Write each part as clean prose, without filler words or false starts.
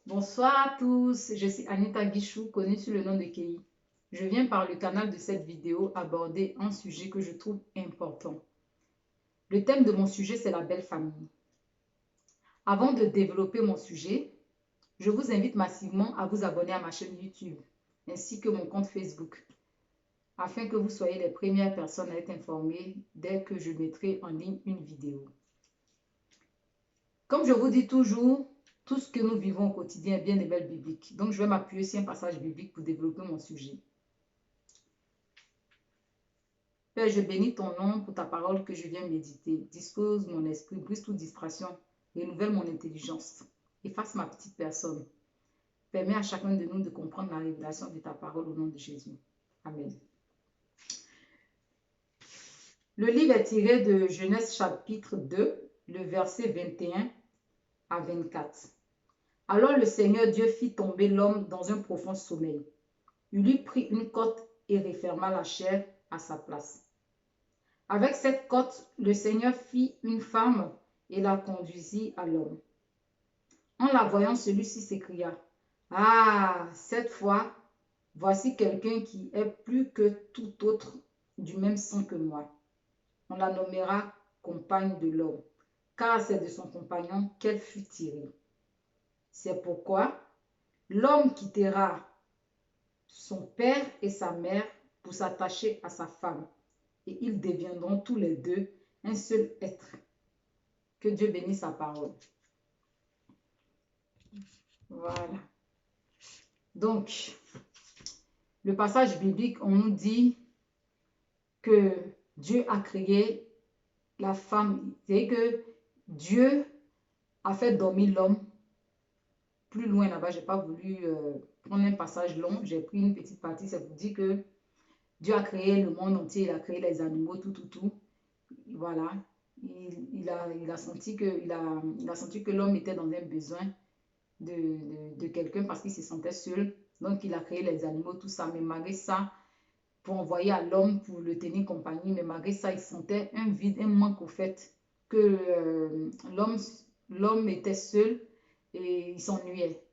Bonsoir à tous, je suis Anita Guichou, connue sous le nom de Kei. Je viens par le canal de cette vidéo aborder un sujet que je trouve important. Le thème de mon sujet, c'est la belle famille. Avant de développer mon sujet, je vous invite massivement à vous abonner à ma chaîne YouTube ainsi que mon compte Facebook afin que vous soyez les premières personnes à être informées dès que je mettrai en ligne une vidéo. Comme je vous dis toujours, tout ce que nous vivons au quotidien est bien des belles bibliques. Donc, je vais m'appuyer sur un passage biblique pour développer mon sujet. Père, je bénis ton nom pour ta parole que je viens méditer. Dispose mon esprit, brise toute distraction, renouvelle mon intelligence. Efface ma petite personne. Permets à chacun de nous de comprendre la révélation de ta parole au nom de Jésus. Amen. Le livre est tiré de Genèse chapitre 2, le verset 21 à 24. Alors le Seigneur Dieu fit tomber l'homme dans un profond sommeil. Il lui prit une cotte et referma la chair à sa place. Avec cette cotte, le Seigneur fit une femme et la conduisit à l'homme. En la voyant, celui-ci s'écria, « Ah, cette fois, voici quelqu'un qui est plus que tout autre du même sang que moi. On la nommera compagne de l'homme, car c'est de son compagnon qu'elle fut tirée. C'est pourquoi l'homme quittera son père et sa mère pour s'attacher à sa femme, et ils deviendront tous les deux un seul être. » Que Dieu bénisse sa parole. Voilà. Donc, le passage biblique, on nous dit que Dieu a créé la femme. C'est que Dieu a fait dormir l'homme. Plus loin là-bas, je n'ai pas voulu prendre un passage long. J'ai pris une petite partie. Ça vous dit que Dieu a créé le monde entier. Il a créé les animaux, tout. Voilà. Il a senti que l'homme était dans un besoin de quelqu'un parce qu'il se sentait seul. Donc, il a créé les animaux, tout ça. Mais malgré ça, pour envoyer à l'homme pour le tenir compagnie, mais malgré ça, il sentait un vide, un manque au fait que l'homme était seul et il s'ennuyait.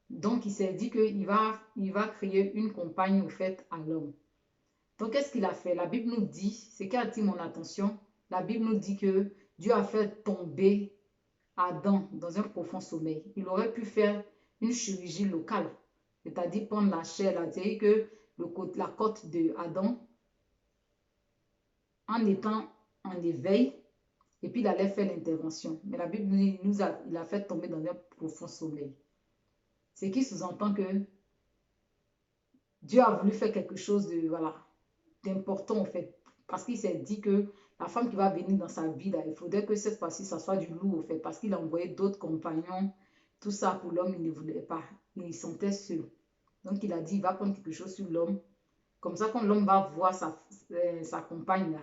Donc, il s'est dit qu'il va créer une compagne au fait à l'homme. Donc, qu'est-ce qu'il a fait? La Bible nous dit, ce qui a attiré mon attention, la Bible nous dit que Dieu a fait tomber Adam dans un profond sommeil. Il aurait pu faire une chirurgie locale, c'est-à-dire prendre la chair, c'est-à-dire que la côte de Adam, en étant en éveil, et puis il allait faire l'intervention. Mais la Bible il a fait tomber dans un profond sommeil. Ce qui sous-entend que Dieu a voulu faire quelque chose de, voilà, d'important en fait. Parce qu'il s'est dit que la femme qui va venir dans sa vie, là, il faudrait que cette fois-ci, ça soit du lourd en fait. Parce qu'il a envoyé d'autres compagnons. Tout ça pour l'homme, il ne voulait pas. Il se sentait seul. Donc il a dit, il va prendre quelque chose sur l'homme. Comme ça, quand l'homme va voir sa compagne, là,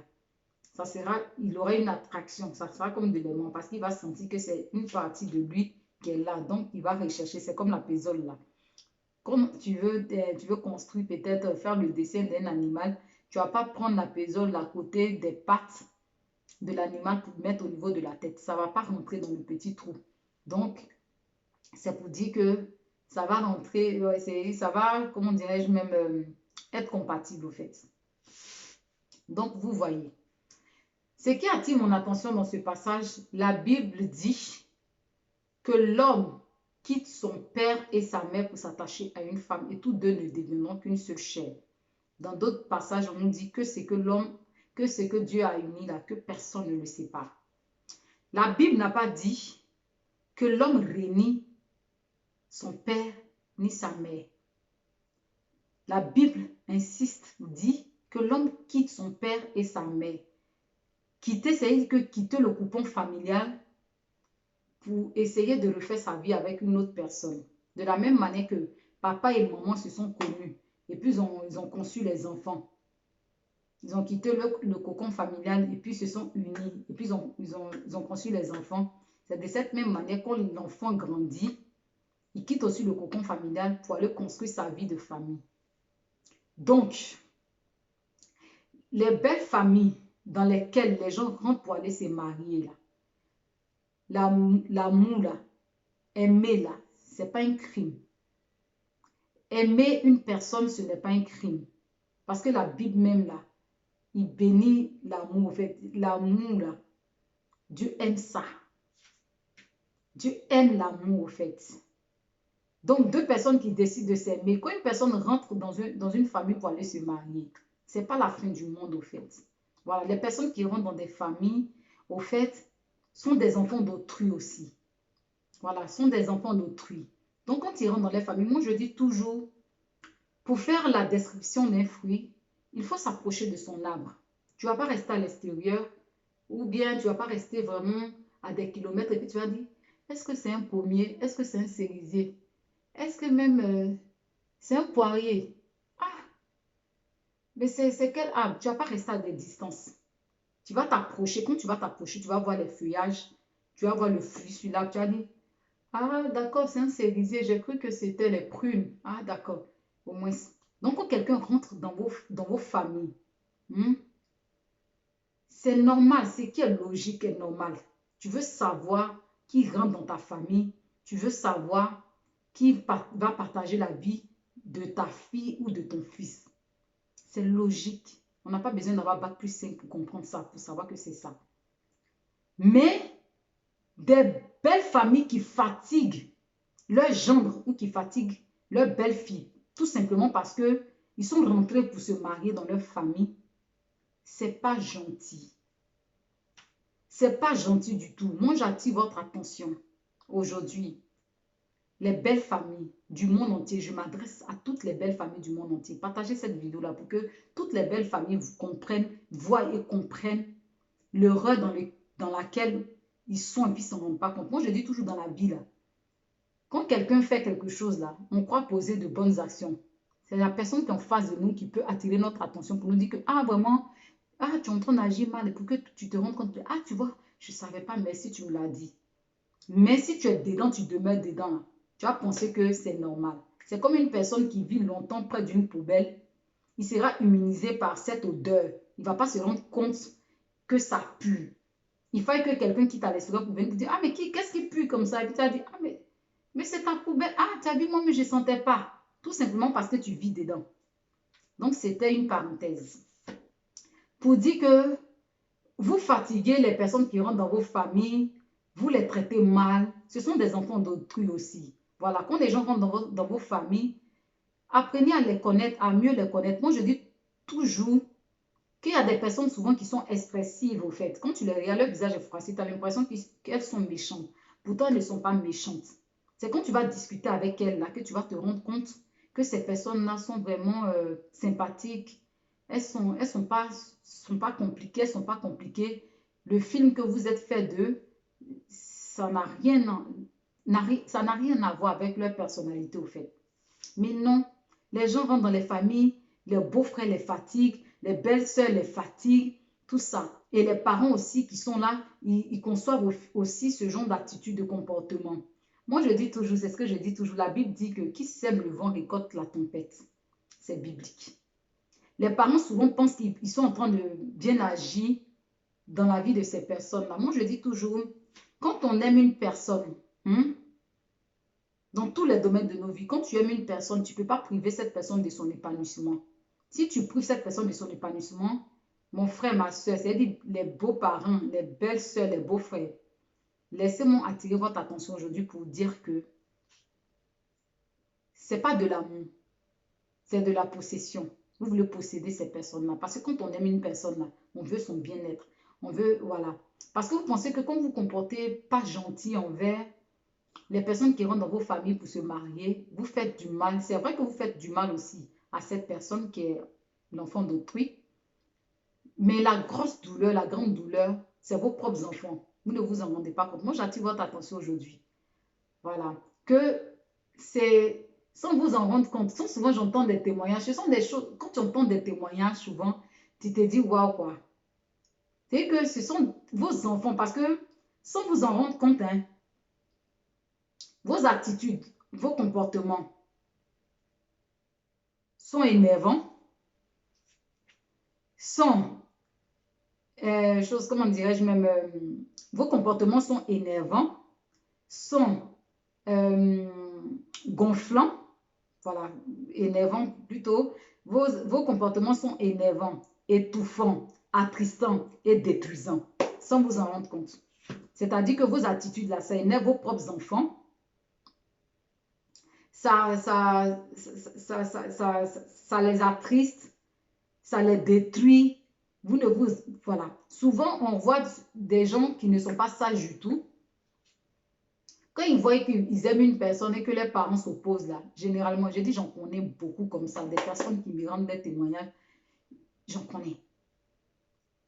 il aura une attraction. Ça sera comme de l'aimant parce qu'il va sentir que c'est une partie de lui qui est là. Donc il va rechercher. C'est comme la pésole là. Comme tu veux construire peut-être, faire le dessin d'un animal, tu ne vas pas prendre la pésole à côté des pattes de l'animal pour mettre au niveau de la tête. Ça ne va pas rentrer dans le petit trou. Donc, c'est pour dire que ça va rentrer, ça va, comment dirais-je même, être compatible au fait. Donc, vous voyez. Ce qui attire mon attention dans ce passage, la Bible dit que l'homme quitte son père et sa mère pour s'attacher à une femme et tous deux ne deviendront qu'une seule chair. Dans d'autres passages, on nous dit que c'est que Dieu a uni là, que personne ne le sépare. La Bible n'a pas dit que l'homme renie son père ni sa mère. La Bible insiste, dit que l'homme quitte son père et sa mère. Quitter, c'est-à-dire que quitter le cocon familial pour essayer de refaire sa vie avec une autre personne. De la même manière que papa et maman se sont connus et puis ils ont conçu les enfants. Ils ont quitté le cocon familial et puis se sont unis et puis ils ont conçu les enfants. C'est de cette même manière quand l'enfant grandit, il quitte aussi le cocon familial pour aller construire sa vie de famille. Donc, les belles familles dans lesquelles les gens rentrent pour aller se marier, là, l'amour, là, aimer, là, Ce n'est pas un crime. Aimer une personne, ce n'est pas un crime. Parce que la Bible même là, il bénit l'amour. En fait, l'amour là, Dieu aime ça. Dieu aime l'amour en fait. Donc, deux personnes qui décident de s'aimer, quand une personne rentre dans une famille pour aller se marier, ce n'est pas la fin du monde au fait. Voilà, les personnes qui rentrent dans des familles, au fait, sont des enfants d'autrui aussi. Voilà, sont des enfants d'autrui. Donc, quand ils rentrent dans les familles, moi je dis toujours, pour faire la description d'un fruit, il faut s'approcher de son arbre. Tu ne vas pas rester à l'extérieur ou bien tu ne vas pas rester vraiment à des kilomètres et puis tu vas dire, est-ce que c'est un pommier? Est-ce que c'est un cerisier? Est-ce que même c'est un poirier? Ah, mais c'est quel arbre? Tu ne vas pas rester à des distances. Tu vas t'approcher. Quand tu vas t'approcher, tu vas voir les feuillages. Tu vas voir le fruit sur l'arbre. Tu vas dire, ah d'accord, c'est un cerisier. J'ai cru que c'était les prunes. Ah d'accord, au moins. Donc quand quelqu'un rentre dans vos familles, hmm, c'est normal. Ce qui est logique est normal. Tu veux savoir qui rentre dans ta famille. Tu veux savoir qui va partager la vie de ta fille ou de ton fils. C'est logique. On n'a pas besoin d'avoir bac plus 5 pour comprendre ça, pour savoir que c'est ça. Mais des belles familles qui fatiguent leur gendre ou qui fatiguent leur belle-fille, tout simplement parce qu'ils sont rentrés pour se marier dans leur famille, c'est pas gentil. C'est pas gentil du tout. Moi, j'attire votre attention aujourd'hui. Les belles familles du monde entier, je m'adresse à toutes les belles familles du monde entier. Partagez cette vidéo-là pour que toutes les belles familles vous comprennent, voient et comprennent l'horreur dans laquelle ils sont et puis ils ne s'en rendent pas compte. Moi, je dis toujours dans la vie, là, quand quelqu'un fait quelque chose, là, on croit poser de bonnes actions. C'est la personne qui est en face de nous qui peut attirer notre attention pour nous dire que, ah, vraiment, ah, tu es en train d'agir mal et pour que tu te rendes compte que, ah, tu vois, je ne savais pas, merci, tu me l'as dit. Mais si tu es dedans, tu demeures dedans, là, tu vas penser que c'est normal. C'est comme une personne qui vit longtemps près d'une poubelle. Il sera immunisé par cette odeur. Il ne va pas se rendre compte que ça pue. Il faut que quelqu'un quitte à l'extérieur pour venir vous dire, ah, mais qu'est-ce qui pue comme ça? Et puis tu vas dire, ah, mais c'est ta poubelle. Ah, tu as vu, moi, mais je ne sentais pas. Tout simplement parce que tu vis dedans. Donc, c'était une parenthèse. Pour dire que vous fatiguez les personnes qui rentrent dans vos familles, vous les traitez mal. Ce sont des enfants d'autrui aussi. Voilà, quand les gens rentrent dans vos familles, apprenez à les connaître, à mieux les connaître. Moi, je dis toujours qu'il y a des personnes souvent qui sont expressives au fait. Quand tu les regardes, leur visage est froissé, tu as l'impression qu'elles sont méchantes. Pourtant, elles ne sont pas méchantes. C'est quand tu vas discuter avec elles là, que tu vas te rendre compte que ces personnes-là sont vraiment sympathiques. Elles sont pas compliquées, elles sont pas compliquées. Le film que vous êtes fait d'eux, ça n'a rien à voir avec leur personnalité au fait. Mais non, les gens rentrent dans les familles, les beaux-frères les fatiguent, les belles-sœurs les fatiguent, tout ça. Et les parents aussi qui sont là, ils conçoivent aussi ce genre d'attitude, de comportement. Moi, je dis toujours, c'est ce que je dis toujours, la Bible dit que qui sème le vent récolte la tempête. C'est biblique. Les parents souvent pensent qu'ils sont en train de bien agir dans la vie de ces personnes-là. Moi, je dis toujours, quand on aime une personne, dans tous les domaines de nos vies, quand tu aimes une personne, tu ne peux pas priver cette personne de son épanouissement. Si tu prives cette personne de son épanouissement, mon frère, ma soeur, c'est-à-dire les beaux-parents, les belles-sœurs, les beaux-frères, laissez-moi attirer votre attention aujourd'hui pour dire que ce n'est pas de l'amour, c'est de la possession. Vous voulez posséder ces personnes-là. Parce que quand on aime une personne-là, on veut son bien-être. On veut, voilà. Parce que vous pensez que quand vous vous comportez pas gentil envers les personnes qui rentrent dans vos familles pour se marier, vous faites du mal. C'est vrai que vous faites du mal aussi à cette personne qui est l'enfant d'autrui. Mais la grosse douleur, la grande douleur, c'est vos propres enfants. Vous ne vous en rendez pas compte. Moi, j'attire votre attention aujourd'hui. Voilà. Que c'est, sans vous en rendre compte, souvent j'entends des témoignages. Ce sont des choses, quand tu entends des témoignages, souvent, tu te dis, waouh, quoi. C'est que ce sont vos enfants, parce que sans vous en rendre compte, hein, vos attitudes, vos comportements sont énervants, sont, comment dirais-je même, vos comportements sont énervants, sont gonflants, voilà, énervants plutôt. Vos comportements sont énervants, étouffants, attristants et détruisants, sans vous en rendre compte. C'est-à-dire que vos attitudes là, ça énerve vos propres enfants. Ça les attriste, ça les détruit. Voilà. Souvent, on voit des gens qui ne sont pas sages du tout. Quand ils voient qu'ils aiment une personne et que les parents s'opposent là, généralement, j'ai dit, j'en connais beaucoup comme ça, des personnes qui me rendent des témoignages, j'en connais.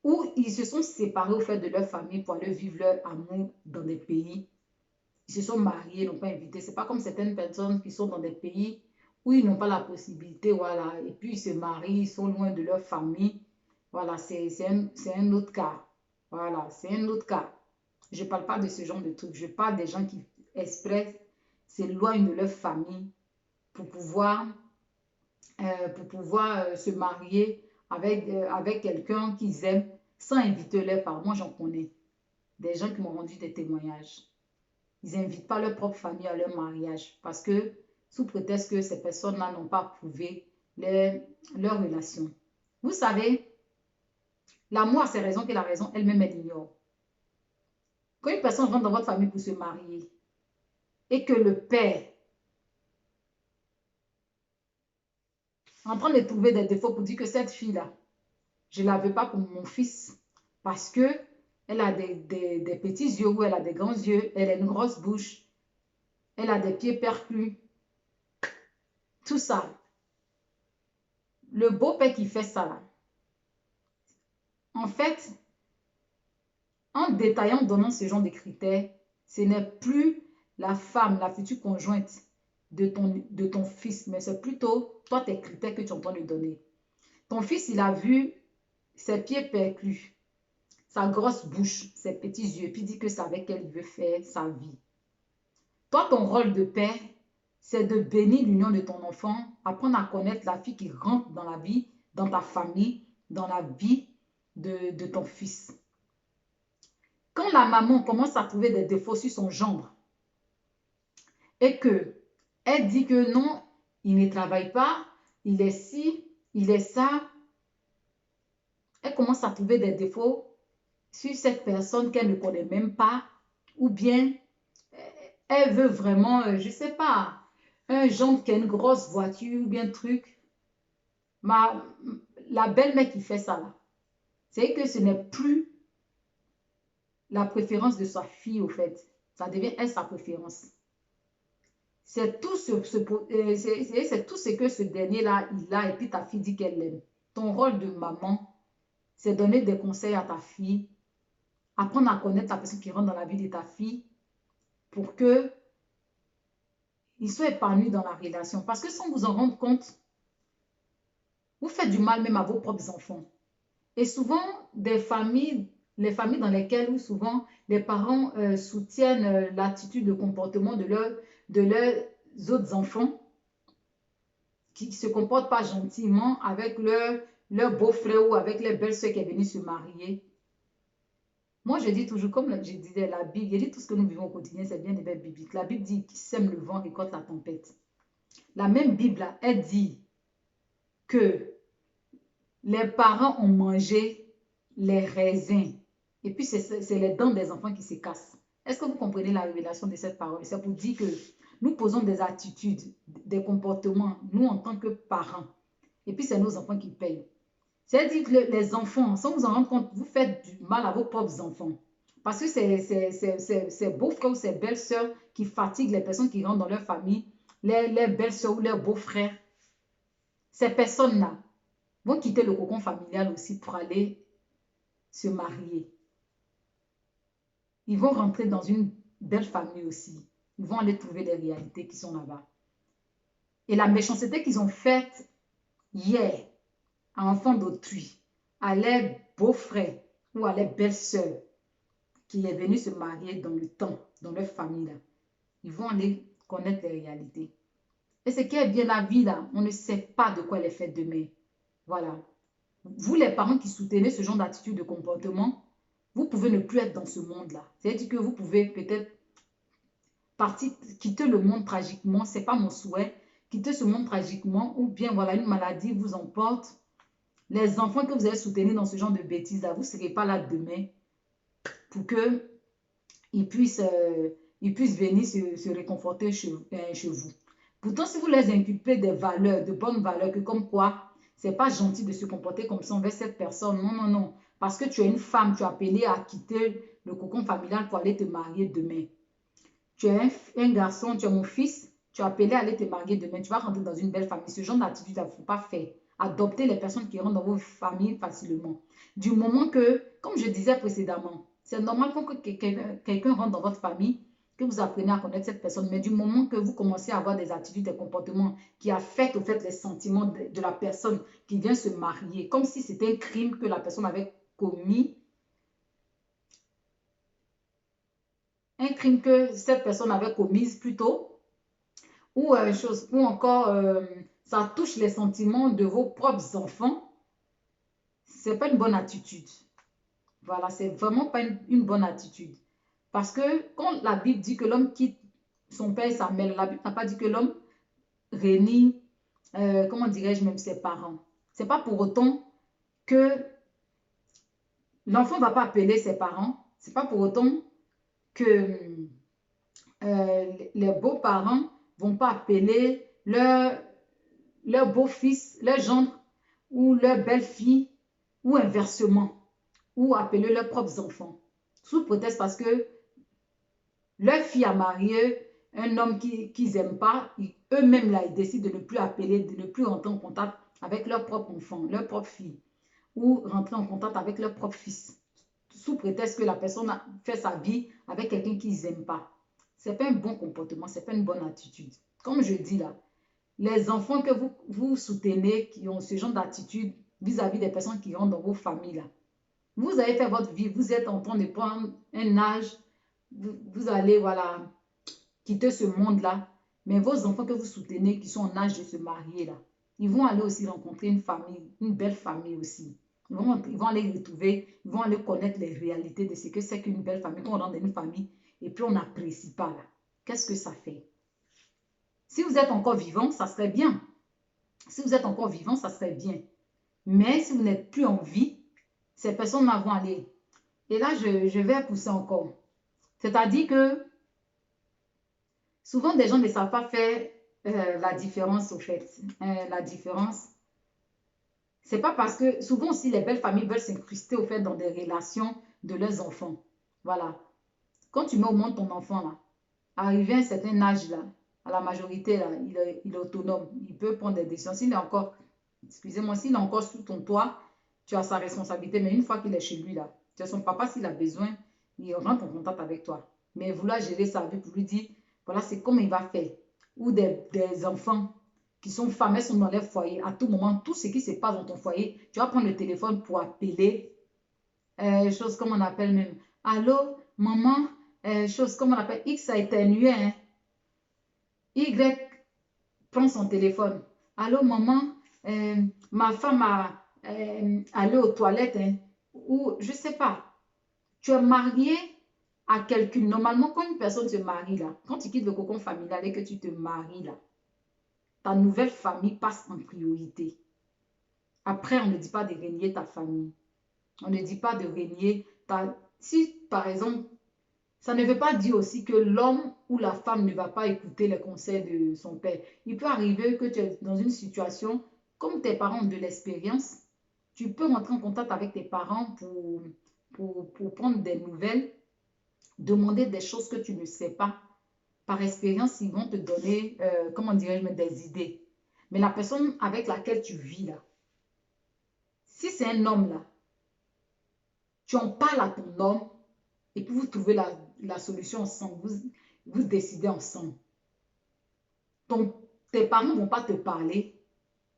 Ou ils se sont séparés au fait de leur famille pour aller vivre leur amour dans des pays. Ils se sont mariés, n'ont pas invité. C'est pas comme certaines personnes qui sont dans des pays où ils n'ont pas la possibilité, voilà. Et puis ils se marient, ils sont loin de leur famille. Voilà, c'est un autre cas. Voilà, c'est un autre cas. Je ne parle pas de ce genre de trucs. Je parle des gens qui exprès s'éloignent de leur famille pour pouvoir se marier avec quelqu'un qu'ils aiment sans inviter leurs parents. Moi, j'en connais. Des gens qui m'ont rendu des témoignages. Ils n'invitent pas leur propre famille à leur mariage parce que, sous prétexte que ces personnes-là n'ont pas approuvé leur relation. Vous savez, l'amour a ses raisons que la raison elle-même elle ignore. Quand une personne rentre dans votre famille pour se marier et que le père est en train de trouver des défauts pour dire que cette fille-là, je ne la veux pas pour mon fils parce que elle a des petits yeux ou elle a des grands yeux, elle a une grosse bouche, elle a des pieds perclus. Tout ça. Le beau-père qui fait ça, là, en fait, en détaillant, donnant ce genre de critères, ce n'est plus la femme, la future conjointe de ton fils, mais c'est plutôt toi tes critères que tu es en train de donner. Ton fils, il a vu ses pieds perclus, sa grosse bouche, ses petits yeux, puis il dit que c'est avec elle il veut faire sa vie. Toi, ton rôle de père, c'est de bénir l'union de ton enfant, apprendre à connaître la fille qui rentre dans la vie, dans ta famille, dans la vie de ton fils. Quand la maman commence à trouver des défauts sur son gendre et que elle dit que non, il ne travaille pas, il est ci, il est ça, elle commence à trouver des défauts sur cette personne qu'elle ne connaît même pas, ou bien elle veut vraiment, je ne sais pas, un gendre qui a une grosse voiture ou bien un truc. La belle-mère qui fait ça là, c'est que ce n'est plus la préférence de sa fille au fait. Ça devient elle sa préférence. C'est tout ce que ce dernier-là, il a, et puis ta fille dit qu'elle l'aime. Ton rôle de maman, c'est donner des conseils à ta fille, apprendre à connaître la personne qui rentre dans la vie de ta fille pour que il soit épanoui dans la relation. Parce que sans vous en rendre compte, vous faites du mal même à vos propres enfants. Et souvent, les familles dans lesquelles où souvent les parents soutiennent l'attitude, le comportement de leurs autres enfants qui ne se comportent pas gentiment avec leur beau-frère ou avec les belles-sœurs qui est venue se marier. Moi, je dis toujours, comme je disais, la Bible, je dis tout ce que nous vivons au quotidien, c'est bien des versets bibliques. La Bible dit qui sème le vent récolte la tempête. La même Bible, elle dit que les parents ont mangé les raisins. Et puis, c'est les dents des enfants qui se cassent. Est-ce que vous comprenez la révélation de cette parole? C'est pour dire que nous posons des attitudes, des comportements, nous en tant que parents. Et puis, c'est nos enfants qui payent. C'est-à-dire que les enfants, sans vous en rendre compte, vous faites du mal à vos propres enfants. Parce que c'est beaux-frères ou ces belles-sœurs qui fatiguent les personnes qui rentrent dans leur famille, les belles-sœurs ou leurs beaux-frères. Ces personnes-là vont quitter le cocon familial aussi pour aller se marier. Ils vont rentrer dans une belle famille aussi. Ils vont aller trouver les réalités qui sont là-bas. Et la méchanceté qu'ils ont faite hier à enfants d'autrui, à leurs beaux-frères ou à leurs belles-sœurs qui est venu se marier dans le temps, dans leur famille là, ils vont aller connaître les réalités. Et ce qui est bien la vie là, on ne sait pas de quoi elle est faite demain. Voilà. Vous les parents qui soutenez ce genre d'attitude, de comportement, vous pouvez ne plus être dans ce monde-là. C'est-à-dire que vous pouvez peut-être partir, quitter le monde tragiquement, c'est pas mon souhait, quitter ce monde tragiquement, ou bien voilà, une maladie vous emporte. Les enfants que vous allez soutenir dans ce genre de bêtises, là, vous ne serez pas là demain pour qu'ils puissent, venir se réconforter chez vous. Pourtant, si vous les inculpez des valeurs, de bonnes valeurs, que comme quoi, c'est pas gentil de se comporter comme ça envers cette personne. Non, non, non. Parce que tu es une femme, tu es appelée à quitter le cocon familial pour aller te marier demain. Tu es un garçon, tu es mon fils, tu es appelé à aller te marier demain. Tu vas rentrer dans une belle famille. Ce genre d'attitude, il ne faut pas faire. Adoptez les personnes qui rentrent dans vos familles facilement. Du moment que, comme je disais précédemment, c'est normal que quelqu'un rentre dans votre famille, que vous appreniez à connaître cette personne. Mais du moment que vous commencez à avoir des attitudes, des comportements qui affectent au fait les sentiments de la personne qui vient se marier, comme si c'était un crime que la personne avait commis, un crime que cette personne avait commis plutôt, ou encore ça touche les sentiments de vos propres enfants, c'est pas une bonne attitude. Voilà, c'est vraiment pas une bonne attitude. Parce que quand la Bible dit que l'homme quitte son père et sa mère, la Bible n'a pas dit que l'homme réunit, comment dirais-je, même ses parents. C'est pas pour autant que l'enfant ne va pas appeler ses parents. C'est pas pour autant que les beaux-parents ne vont pas appeler leur beau-fils, leur gendre ou leur belle-fille, ou inversement, ou appeler leurs propres enfants. Sous prétexte parce que leur fille a marié un homme qu'ils n'aiment pas, eux-mêmes là, ils décident de ne plus appeler, de ne plus rentrer en contact avec leur propre enfant, leur propre fille, ou rentrer en contact avec leur propre fils, sous prétexte que la personne a fait sa vie avec quelqu'un qu'ils n'aiment pas. Ce n'est pas un bon comportement, ce n'est pas une bonne attitude. Comme je dis là, les enfants que vous soutenez qui ont ce genre d'attitude vis-à-vis des personnes qui rentrent dans vos familles là, vous avez fait votre vie, vous êtes en train de prendre un âge, vous allez, voilà, quitter ce monde-là. Mais vos enfants que vous soutenez, qui sont en âge de se marier, là, ils vont aller aussi rencontrer une famille, une belle famille aussi. Ils vont aller retrouver, ils vont aller connaître les réalités de ce que c'est qu'une belle famille. Quand on rentre dans une famille et puis on n'apprécie pas, là, qu'est-ce que ça fait? Si vous êtes encore vivant, ça serait bien. Si vous êtes encore vivant, ça serait bien. Mais si vous n'êtes plus en vie, ces personnes-là vont aller. Et là, je vais pousser encore. C'est-à-dire que souvent, des gens ne savent pas faire la différence, au fait. La différence, c'est pas parce que souvent aussi les belles familles veulent s'incruster au fait dans des relations de leurs enfants. Voilà. Quand tu mets au monde ton enfant, là, arrivé à un certain âge, là, à la majorité, là, il est autonome. Il peut prendre des décisions. S'il est encore, excusez-moi, s'il est encore sous ton toit, tu as sa responsabilité. Mais une fois qu'il est chez lui, là, tu as son papa, s'il a besoin, il rentre en contact avec toi. Mais vouloir gérer sa vie pour lui dire, voilà, c'est comme il va faire. Ou des enfants qui sont femmes, elles sont dans leur foyer. À tout moment, tout ce qui se passe dans ton foyer, tu vas prendre le téléphone pour appeler, chose comme on appelle même. Allô, maman, chose comme on appelle, X a éternué, hein. Y prend son téléphone. Allô, maman, ma femme a allé aux toilettes, hein. Ou je ne sais pas. Tu es marié à quelqu'un. Normalement, quand une personne se marie là, quand tu quittes le cocon familial et que tu te maries là, ta nouvelle famille passe en priorité. Après, on ne dit pas de régner ta famille. On ne dit pas de régner ta... Si, par exemple, ça ne veut pas dire aussi que l'homme ou la femme ne va pas écouter les conseils de son père. Il peut arriver que tu es dans une situation, comme tes parents ont de l'expérience, tu peux rentrer en contact avec tes parents pour prendre des nouvelles, demander des choses que tu ne sais pas. Par expérience, ils vont te donner, comment dirais-je, des idées. Mais la personne avec laquelle tu vis là, si c'est un homme là, tu en parles à ton homme et puis vous trouvez la solution ensemble, vous décidez ensemble. Tes parents ne vont pas te parler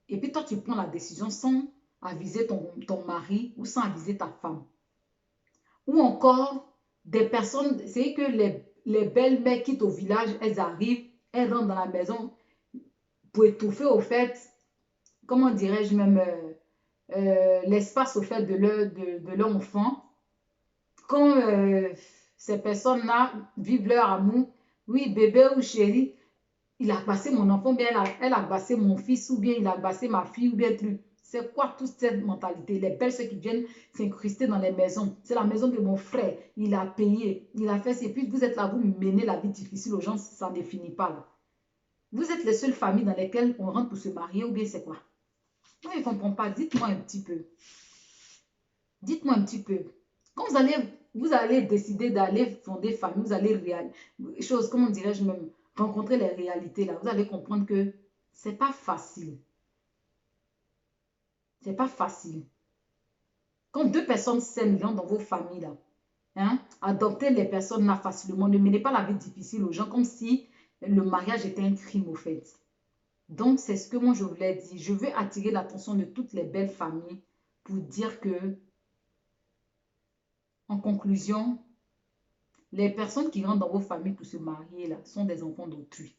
et puis toi tu prends la décision sans aviser ton mari ou sans aviser ta femme. Ou encore des personnes, c'est que les belles-mères quittent au village, elles arrivent, elles rentrent dans la maison pour étouffer au fait, comment dirais-je même, l'espace au fait de leur enfant. Quand ces personnes-là vivent leur amour, Oui, bébé ou chéri, il a passé mon enfant, ou bien elle a passé mon fils, ou bien il a passé ma fille, ou bien truc. C'est quoi toute cette mentalité? Les belles ceux qui viennent s'incruster dans les maisons. C'est la maison de mon frère. Il a payé, il a fait. Et puis vous êtes là, vous menez la vie difficile aux gens, ça ne finit pas là. Vous êtes les seules familles dans lesquelles on rentre pour se marier, ou bien c'est quoi? Moi, je ne comprends pas. Dites-moi un petit peu. Dites-moi un petit peu. Quand vous allez décider d'aller fonder famille, vous allez comment dirais-je même, rencontrer les réalités là. Vous allez comprendre que c'est pas facile. C'est pas facile. Quand deux personnes s'aiment dans vos familles là, hein, adoptez les personnes là facilement. Ne menez pas la vie difficile aux gens comme si le mariage était un crime au fait. Donc, c'est ce que moi je voulais dire. Je veux attirer l'attention de toutes les belles familles pour dire que, en conclusion, les personnes qui rentrent dans vos familles pour se marier là sont des enfants d'autrui.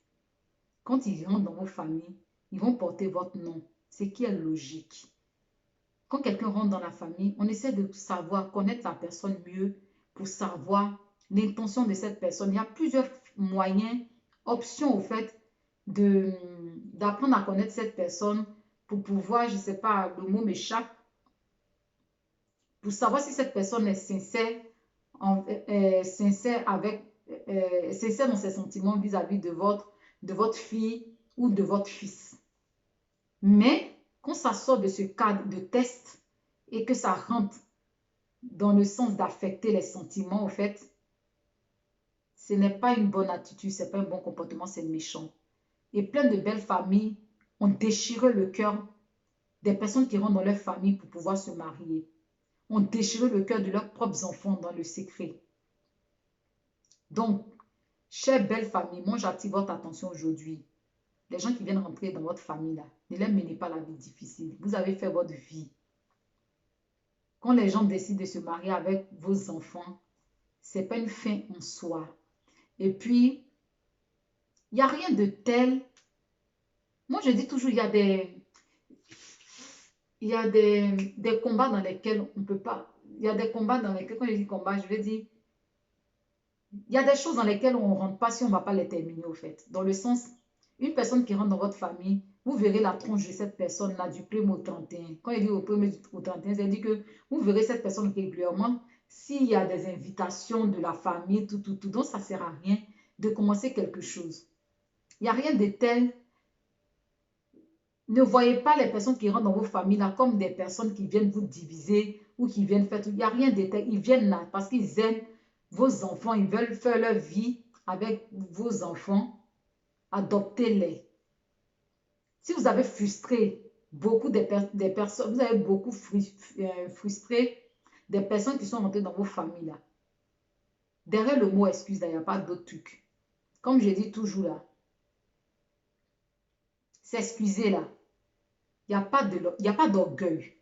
Quand ils rentrent dans vos familles, ils vont porter votre nom, ce qui est logique. Quand quelqu'un rentre dans la famille, on essaie de savoir, connaître la personne mieux pour savoir l'intention de cette personne. Il y a plusieurs moyens, options au fait d'apprendre à connaître cette personne pour pouvoir, je ne sais pas, le mot m'échappe, pour savoir si cette personne est sincère, sincère sincère dans ses sentiments vis-à-vis de votre fille ou de votre fils. Mais quand ça sort de ce cadre de test et que ça rentre dans le sens d'affecter les sentiments, au fait, ce n'est pas une bonne attitude, ce n'est pas un bon comportement, c'est méchant. Et plein de belles familles ont déchiré le cœur des personnes qui rentrent dans leur famille pour pouvoir se marier. Ont déchiré le cœur de leurs propres enfants dans le secret. Donc, chère belle famille, moi j'attire votre attention aujourd'hui. Les gens qui viennent rentrer dans votre famille, là, ne les menez pas la vie difficile. Vous avez fait votre vie. Quand les gens décident de se marier avec vos enfants, ce n'est pas une fin en soi. Et puis, il n'y a rien de tel. Moi, je dis toujours, il y a des combats dans lesquels on ne peut pas. Il y a des combats dans lesquels, quand je dis combat, je veux dire, il y a des choses dans lesquelles on ne rentre pas si on ne va pas les terminer, au fait. Dans le sens, une personne qui rentre dans votre famille, vous verrez la tronche de cette personne-là du 1er au 31. Quand il dit au 1er au 31, ça dit que vous verrez cette personne régulièrement. S'il y a des invitations de la famille, tout, donc ça ne sert à rien de commencer quelque chose. Il n'y a rien de tel. Ne voyez pas les personnes qui rentrent dans vos familles là comme des personnes qui viennent vous diviser ou qui viennent faire tout. Il n'y a rien de tel. Ils viennent là parce qu'ils aiment vos enfants. Ils veulent faire leur vie avec vos enfants. Adoptez-les. Si vous avez frustré beaucoup des personnes, vous avez beaucoup frustré des personnes qui sont rentrées dans vos familles là. Derrière le mot excuse, il n'y a pas d'autre truc. Comme je dis toujours là, s'excuser là, il n'y a pas d'orgueil.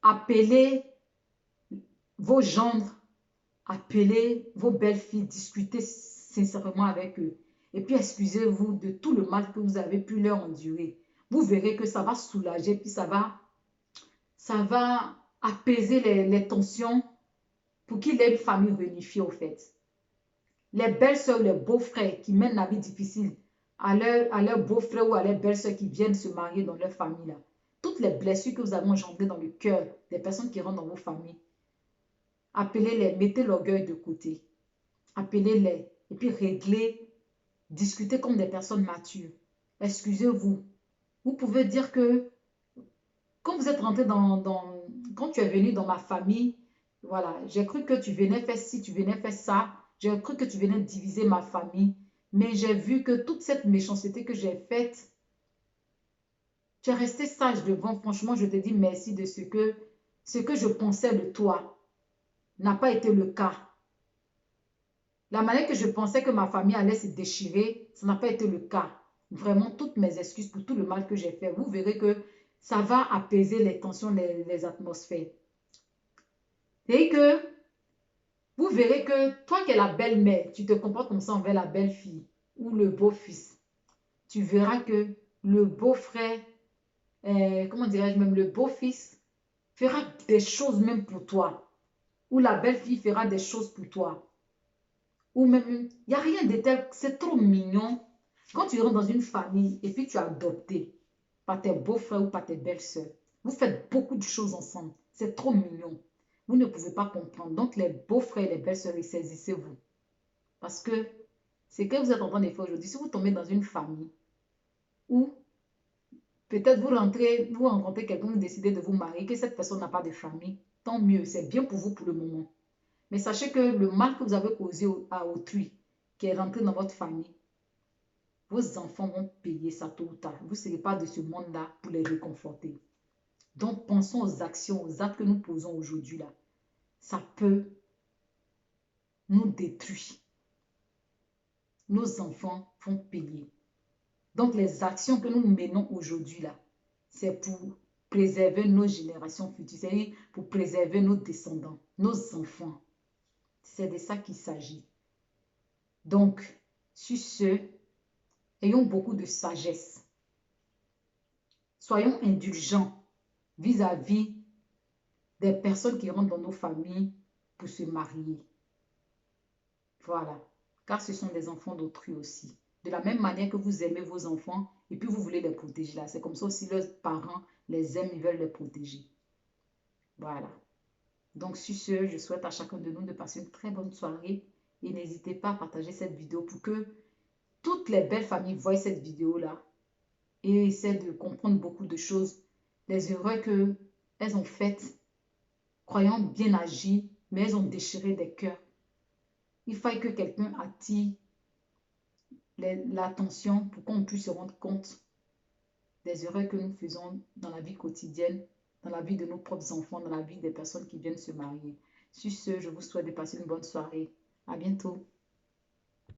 Appelez vos gendres, appelez vos belles-filles, discutez sincèrement avec eux. Et puis excusez-vous de tout le mal que vous avez pu leur endurer. Vous verrez que ça va soulager, puis ça va apaiser les tensions pour qu'il ait une famille réunifiée au fait. Les belles-sœurs, les beaux-frères qui mènent la vie difficile à leurs beaux-frères ou à leurs belles-sœurs qui viennent se marier dans leur famille là. Toutes les blessures que vous avez engendrées dans le cœur des personnes qui rentrent dans vos familles, appelez-les, mettez l'orgueil de côté. Appelez-les et puis réglez, discutez comme des personnes matures. Excusez-vous. Vous pouvez dire que quand vous êtes rentré quand tu es venu dans ma famille, voilà, j'ai cru que tu venais faire ci, tu venais faire ça. J'ai cru que tu venais diviser ma famille. Mais j'ai vu que toute cette méchanceté que j'ai faite, tu es resté sage devant. Franchement, je te dis merci de ce que je pensais de toi n'a pas été le cas. La manière que je pensais que ma famille allait se déchirer, ça n'a pas été le cas. Vraiment, toutes mes excuses pour tout le mal que j'ai fait. Vous verrez que ça va apaiser les tensions, les atmosphères. Et que vous verrez que toi qui es la belle-mère, tu te comportes comme ça envers la belle-fille ou le beau-fils. Tu verras que le beau-frère, comment dirais-je même, le beau-fils fera des choses même pour toi. Ou la belle-fille fera des choses pour toi. Ou même, il n'y a rien de tel, c'est trop mignon. Quand tu rentres dans une famille et puis tu es adopté par tes beaux-frères ou par tes belles-sœurs, vous faites beaucoup de choses ensemble. C'est trop mignon. Vous ne pouvez pas comprendre. Donc, les beaux-frères et les belles-sœurs, saisissez-vous. Parce que c'est que vous êtes en train de faire aujourd'hui. Si vous tombez dans une famille où peut-être vous rencontrez quelqu'un, vous décidez de vous marier, que cette personne n'a pas de famille, tant mieux, c'est bien pour vous pour le moment. Mais sachez que le mal que vous avez causé à autrui, qui est rentré dans votre famille, vos enfants vont payer ça tôt ou tard. Vous ne serez pas de ce monde-là pour les réconforter. Donc, pensons aux actions, aux actes que nous posons aujourd'hui là. Ça peut nous détruire. Nos enfants vont payer. Donc, les actions que nous menons aujourd'hui là, c'est pour préserver nos générations futures, c'est-à-dire pour préserver nos descendants, nos enfants. C'est de ça qu'il s'agit. Donc, sur ce, ayons beaucoup de sagesse. Soyons indulgents vis-à-vis des personnes qui rentrent dans nos familles pour se marier. Voilà. Car ce sont des enfants d'autrui aussi. De la même manière que vous aimez vos enfants et puis vous voulez les protéger là. C'est comme ça aussi leurs parents les aiment, ils veulent les protéger. Voilà. Donc sur ce, je souhaite à chacun de nous de passer une très bonne soirée. Et n'hésitez pas à partager cette vidéo pour que toutes les belles familles voient cette vidéo-là et essaient de comprendre beaucoup de choses. Les erreurs qu'elles ont faites, croyant bien agir, mais elles ont déchiré des cœurs. Il faille que quelqu'un attire l'attention pour qu'on puisse se rendre compte des erreurs que nous faisons dans la vie quotidienne, dans la vie de nos propres enfants, dans la vie des personnes qui viennent se marier. Sur ce, je vous souhaite de passer une bonne soirée. À bientôt.